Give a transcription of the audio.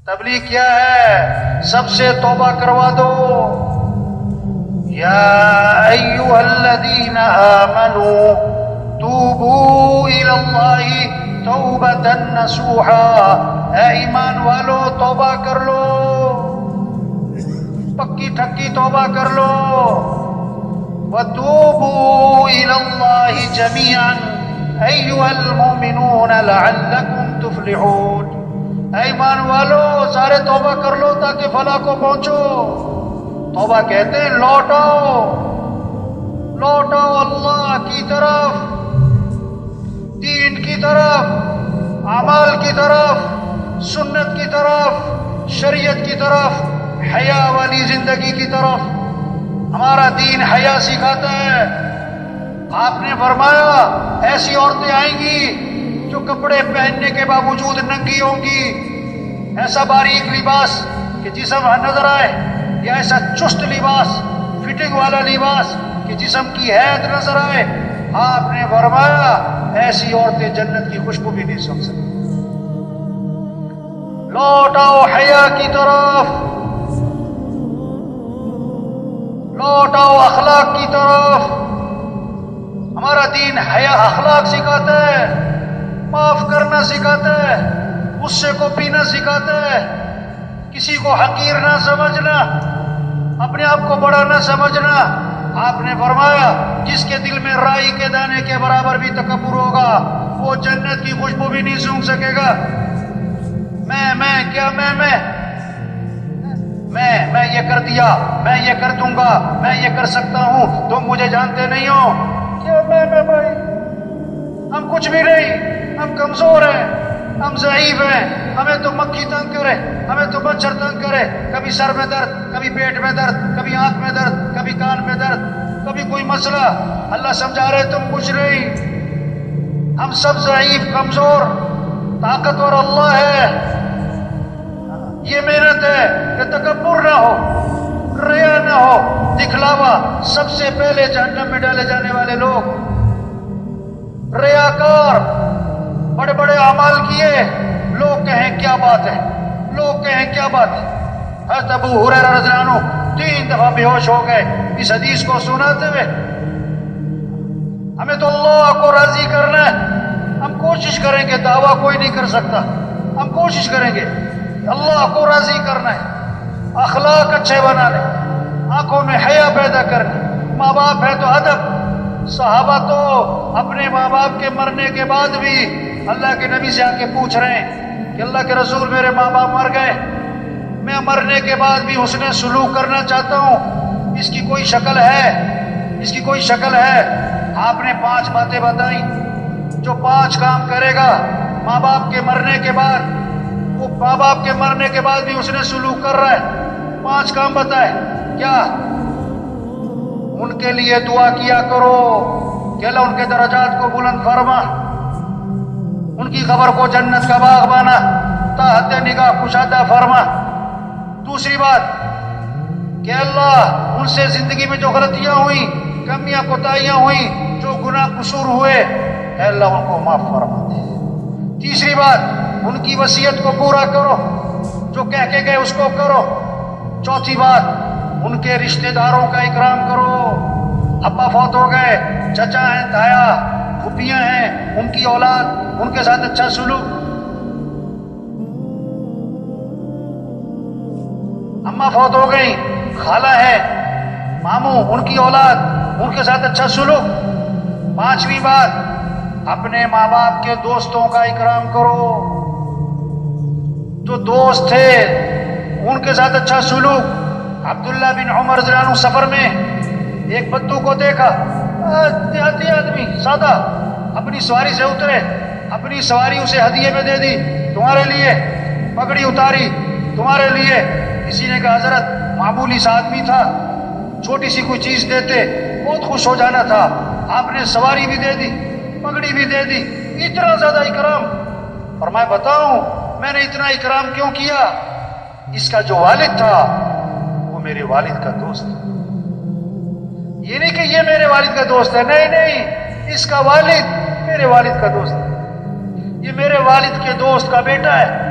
تبلیغ کیا ہے؟ سب سے توبہ کروا دو. یا ایھا الذین آمنوا توبوا الی اللہ توبۃ نصوحا. اے ایمان والو توبہ کر لو، پکی ٹھکی توبہ کر لو. وتوبوا الی اللہ جميعا ایھا المؤمنون لعلکم تفلحون. اے ایمان والو سارے توبہ کر لو تاکہ فلاح کو پہنچو. توبہ کہتے ہیں لوٹ آؤ، لوٹ آؤ اللہ کی طرف، دین کی طرف، اعمال کی طرف، سنت کی طرف، شریعت کی طرف، حیا والی زندگی کی طرف. ہمارا دین حیا سکھاتا ہے. آپ نے فرمایا ایسی عورتیں آئیں گی جو کپڑے پہننے کے باوجود ننگی ہوں گی. ایسا باریک لباس کہ جسم نظر آئے، یا ایسا چست لباس، فٹنگ والا لباس کہ جسم کی حید نظر آئے. آپ نے فرمایا ایسی عورتیں جنت کی خوشبو بھی نہیں سن سکتی. لوٹ آؤ حیا کی طرف، لوٹ آؤ اخلاق کی طرف. ہمارا دین حیا اخلاق سکھاتا ہے، معاف کرنا سکھاتا ہے، غصے کو پینا سکھاتا ہے، کسی کو حقیر نہ سمجھنا، اپنے آپ کو بڑا نہ سمجھنا. آپ نے فرمایا جس کے دل میں رائی کے دانے کے برابر بھی تکبر ہوگا وہ جنت کی خوشبو بھی نہیں سونگھ سکے گا. میں یہ کر دیا، میں یہ کر دوں گا، میں یہ کر سکتا ہوں، تم مجھے جانتے نہیں ہو. کیا میں بھائی؟ ہم کچھ بھی نہیں، ہم کمزور ہیں، ہم ضعیف ہیں. ہمیں تو مکھی تنگ کرے، ہمیں تو مچھر تنگ کرے، کبھی سر میں درد، کبھی پیٹ میں درد، کبھی آنکھ میں درد، کبھی کان میں درد، کبھی کوئی مسئلہ. اللہ سمجھا رہے تم کچھ نہیں. ہم سب ضعیف، کمزور، طاقتور اللہ ہے. یہ محنت ہے کہ تکبر نہ ہو، ریا نہ ہو، دکھلاوا. سب سے پہلے جہنم میں ڈالے جانے والے لوگ ریاکار، بڑے بڑے اعمال کیے، لوگ کہیں کیا بات ہے، لوگ کہیں کیا بات ہے. حضرت ابو ہریرہ رضی اللہ عنہ 3 دفعہ بے ہوش ہو گئے اس حدیث کو سناتے ہوئے. ہمیں تو اللہ کو راضی کرنا ہے. ہم کوشش کریں گے، دعویٰ کوئی نہیں کر سکتا. ہم کوشش کریں گے اللہ کو راضی کرنا ہے، اخلاق اچھے بنانے، آنکھوں میں حیا پیدا کرنے. ماں باپ ہے تو ادب. صحابہ تو اپنے ماں باپ کے مرنے کے بعد بھی اللہ کے نبی سے آ کے پوچھ رہے ہیں کہ اللہ کے رسول میرے ماں باپ مر گئے، میں مرنے کے بعد بھی حسن سلوک کرنا چاہتا ہوں، اس کی کوئی شکل ہے؟ اس کی کوئی شکل ہے؟ آپ نے 5 باتیں بتائیں. جو 5 کام کرے گا ماں باپ کے مرنے کے بعد، وہ ماں باپ کے مرنے کے بعد بھی حسن سلوک کر رہا ہے. 5 کام بتائے. کیا؟ ان کے لیے دعا کیا کرو کہ اللہ ان کے درجات کو بلند فرما، ان کی قبر کو جنت کا باغ بنا، تا حد نگاہ کشادہ فرما. دوسری بات کہ اللہ ان سے زندگی میں جو غلطیاں ہوئیں، کمیاں کوتاہیاں ہوئیں، جو گناہ قصور ہوئے، اے اللہ ان کو معاف فرما دے. تیسری بات ان کی وصیت کو پورا کرو، جو کہہ کے گئے اس کو کرو. چوتھی بات ان کے رشتہ داروں کا اکرام کرو. ابا فوت ہو گئے، چچا ہیں، تایا، پھوپھیاں ہیں، ان کی اولاد، ان کے ساتھ اچھا سلوک. اماں فوت ہو گئی، خالہ ہے، ماموں، ان کی اولاد، ان کے ساتھ اچھا سلوک. 5ویں بات اپنے ماں باپ کے دوستوں کا اکرام کرو. جو دوست تھے ان کے ساتھ اچھا سلوک. عبداللہ بن عمر رضی اللہ عنہ سفر میں ایک بدو کو دیکھا، دیہاتی آدمی سادہ، اپنی سواری سے اترے، اپنی سواری اسے ہدیے میں دے دی، تمہارے لیے. پگڑی اتاری، تمہارے لیے. کسی نے کہا حضرت معمولی سا آدمی تھا، چھوٹی سی کوئی چیز دیتے بہت خوش ہو جانا تھا، آپ نے سواری بھی دے دی، پگڑی بھی دے دی، اتنا زیادہ اکرام. اور میں بتاؤں میں نے اتنا اکرام کیوں کیا؟ اس کا جو والد تھا وہ میرے والد کا دوست تھا. یہ نہیں کہ یہ میرے والد کا دوست ہے، نہیں نہیں، اس کا والد میرے والد کا دوست ہے. یہ میرے والد کے دوست کا بیٹا ہے،